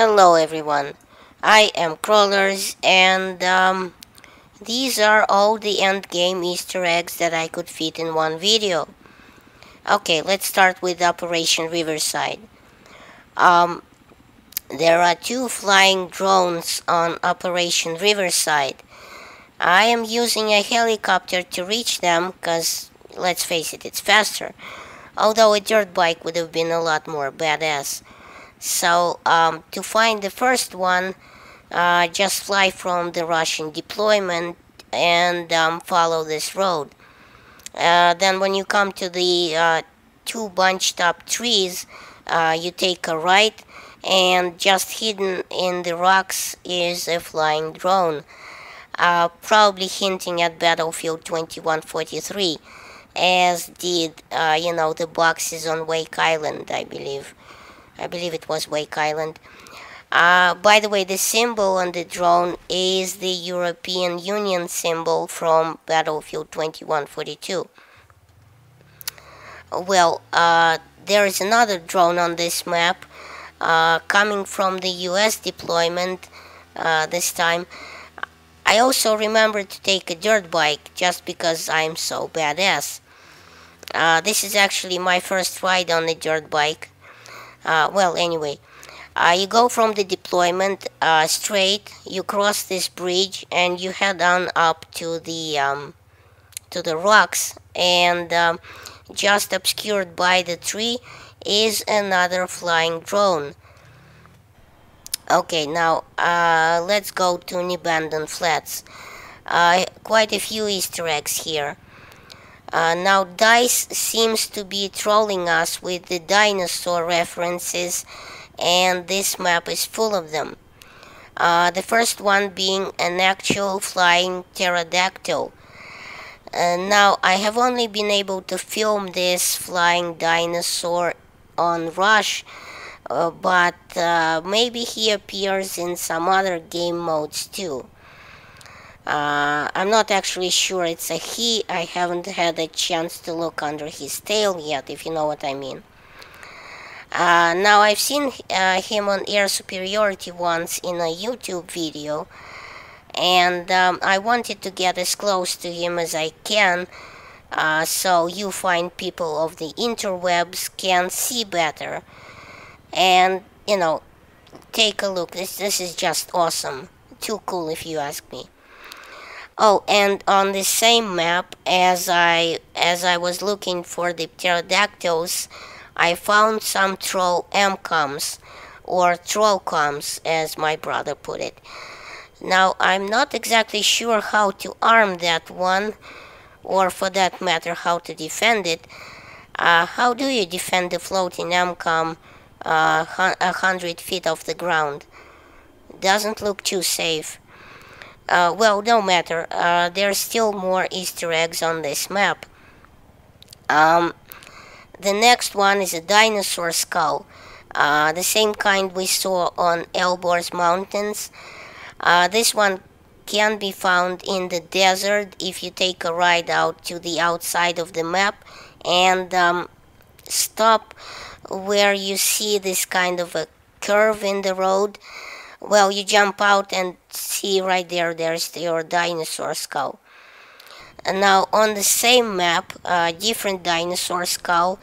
Hello everyone, I am Crawlers and these are all the endgame Easter eggs that I could fit in one video. Okay, let's start with Operation Riverside. Um, there are two flying drones on Operation Riverside. I am using a helicopter to reach them because, let's face it, it's faster. Although a dirt bike would have been a lot more badass. So, to find the first one, just fly from the Russian deployment and follow this road. Then when you come to the two bunched up trees, you take a right, and just hidden in the rocks is a flying drone, probably hinting at Battlefield 2143, as did, the boxes on Wake Island, I believe. I believe it was Wake Island. By the way, the symbol on the drone is the European Union symbol from Battlefield 2142. Well, there is another drone on this map, coming from the US deployment this time. I also remembered to take a dirt bike just because I'm so badass. This is actually my first ride on a dirt bike. Well, anyway, you go from the deployment straight, you cross this bridge, and you head on up to the rocks, and just obscured by the tree is another flying drone. Okay, now let's go to NEBANDAN Flats. Quite a few Easter eggs here. Now DICE seems to be trolling us with the dinosaur references, and this map is full of them. The first one being an actual flying pterodactyl. Now I have only been able to film this flying dinosaur on Rush, but maybe he appears in some other game modes too. I'm not actually sure it's a he. I haven't had a chance to look under his tail yet, if you know what I mean. Now I've seen him on air superiority once in a YouTube video, and I wanted to get as close to him as I can, so you fine people of the interwebs can see better. And, take a look. This is just awesome. Too cool if you ask me. Oh, and on the same map, as I was looking for the pterodactyls, I found some troll MCOMs, or trollcoms, as my brother put it. Now, I'm not exactly sure how to arm that one, or for that matter, how to defend it. How do you defend the floating MCOM 100 feet off the ground? Doesn't look too safe. Well, no matter, there's still more Easter eggs on this map. The next one is a dinosaur skull, the same kind we saw on Elbor's Mountains. This one can be found in the desert if you take a ride out to the outside of the map and stop where you see this kind of a curve in the road. Well, you jump out and see right there's your dinosaur skull. And now on the same map, different dinosaur skull.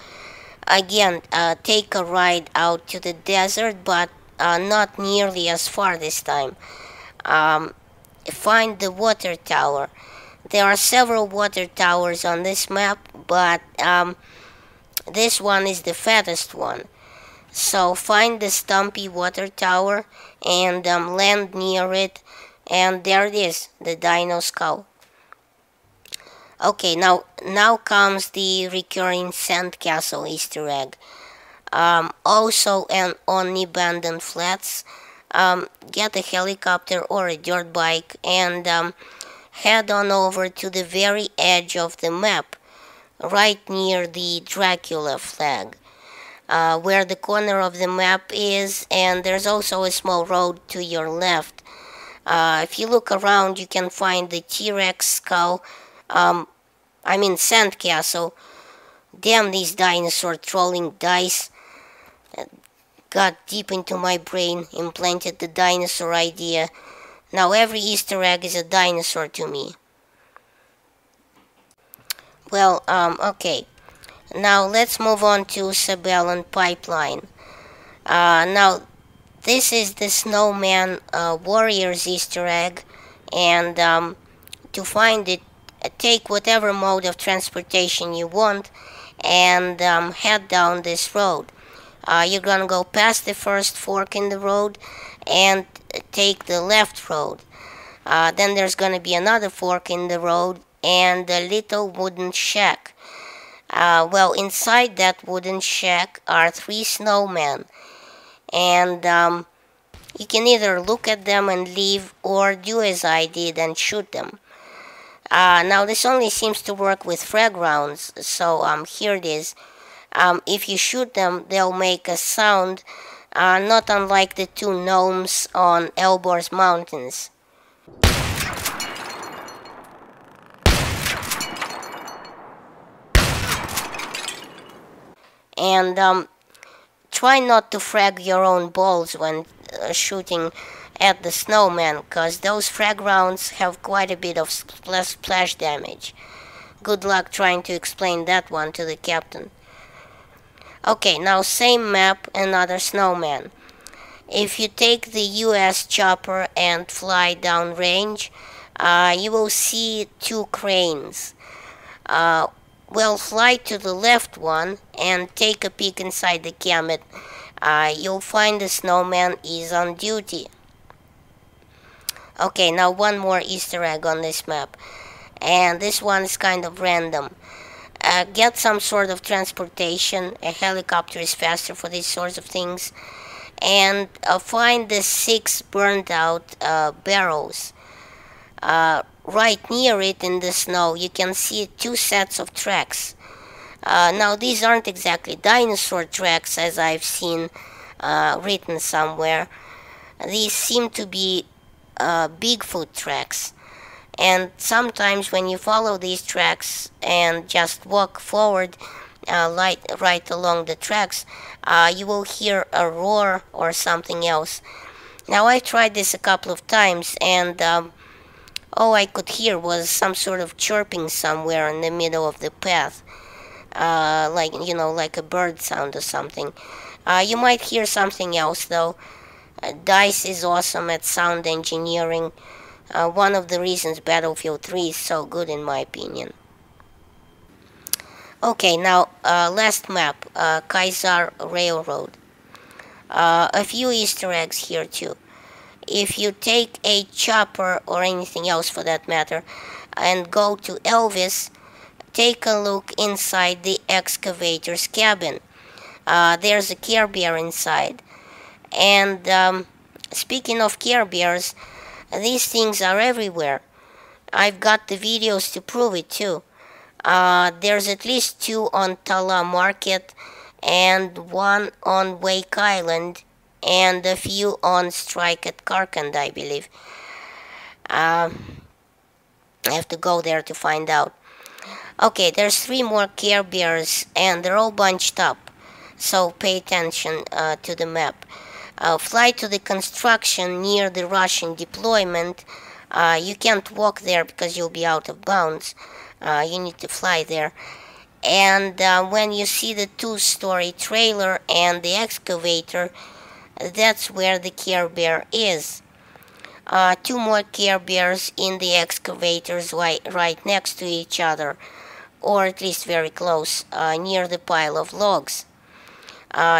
Again, take a ride out to the desert, but not nearly as far this time. Find the water tower. There are several water towers on this map, but this one is the fattest one. So find the stumpy water tower and land near it, and there it is, the dino skull. Okay, now comes the recurring sandcastle Easter egg. Also on NEBANDAN Flats, get a helicopter or a dirt bike and head on over to the very edge of the map, right near the Dracula flag. Where the corner of the map is, and there's also a small road to your left. If you look around, you can find the T-Rex skull, sandcastle. Damn these dinosaur trolling dice. got deep into my brain, implanted the dinosaur idea. Now every Easter egg is a dinosaur to me. Well, okay. Now let's move on to SABALAN pipeline. Now this is the Snowman Warriors Easter egg, and to find it, take whatever mode of transportation you want and head down this road. You're gonna go past the first fork in the road and take the left road. Then there's gonna be another fork in the road and a little wooden shack. Well, inside that wooden shack are 3 snowmen, and you can either look at them and leave or do as I did and shoot them. Now this only seems to work with frag rounds, so here it is. If you shoot them, they'll make a sound not unlike the 2 gnomes on Elbor's Mountains. And try not to frag your own balls when shooting at the snowman, because those frag rounds have quite a bit of splash damage. Good luck trying to explain that one to the captain. Okay, now same map, another snowman. If you take the US chopper and fly downrange, you will see 2 cranes. Well, fly to the left one and take a peek inside the Comet. You'll find the snowman is on duty. Okay, now one more Easter egg on this map. And this one is kind of random. Get some sort of transportation. A helicopter is faster for these sorts of things. And find the 6 burned out barrels. Right near it in the snow, you can see 2 sets of tracks. Now these aren't exactly dinosaur tracks as I've seen written somewhere. These seem to be Bigfoot tracks. And sometimes when you follow these tracks and just walk forward right along the tracks, you will hear a roar or something else. Now I tried this a couple of times, and all I could hear was some sort of chirping somewhere in the middle of the path. Like, you know, like a bird sound or something. You might hear something else though. DICE is awesome at sound engineering. One of the reasons Battlefield 3 is so good in my opinion. Okay, now last map, KAISAR Railroad. A few Easter eggs here too. If you take a chopper or anything else for that matter and go to Elvis, take a look inside the excavator's cabin. There's a Care Bear inside. And speaking of Care Bears, these things are everywhere. I've got the videos to prove it too. There's at least 2 on Tala Market and 1 on Wake Island and a few on Strike at Karkand, I believe. I have to go there to find out. Okay, there's 3 more Care Bears and they're all bunched up, so pay attention to the map. Fly to the construction near the Russian deployment. You can't walk there because you'll be out of bounds. You need to fly there. And when you see the 2-story trailer and the excavator, that's where the Care Bear is. 2 more Care Bears in the excavators right next to each other, or at least very close, near the pile of logs.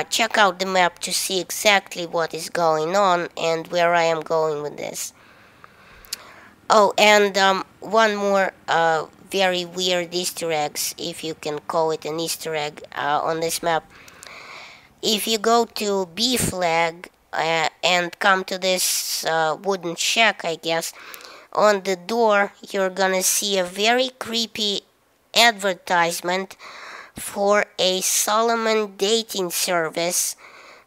Check out the map to see exactly what is going on and where I am going with this. Oh, and one more very weird Easter eggs, if you can call it an Easter egg, on this map. If you go to B flag and come to this wooden shack, I guess, on the door you're gonna see a very creepy advertisement for a Solomon dating service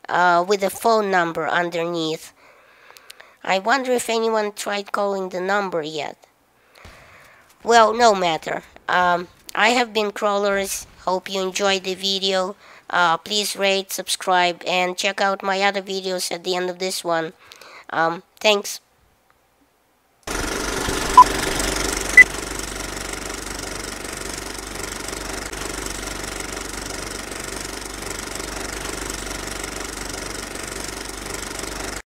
with a phone number underneath. I wonder if anyone tried calling the number yet. Well, no matter. I have been Crawlers. Hope you enjoyed the video. Please rate, subscribe, and check out my other videos at the end of this one. Thanks.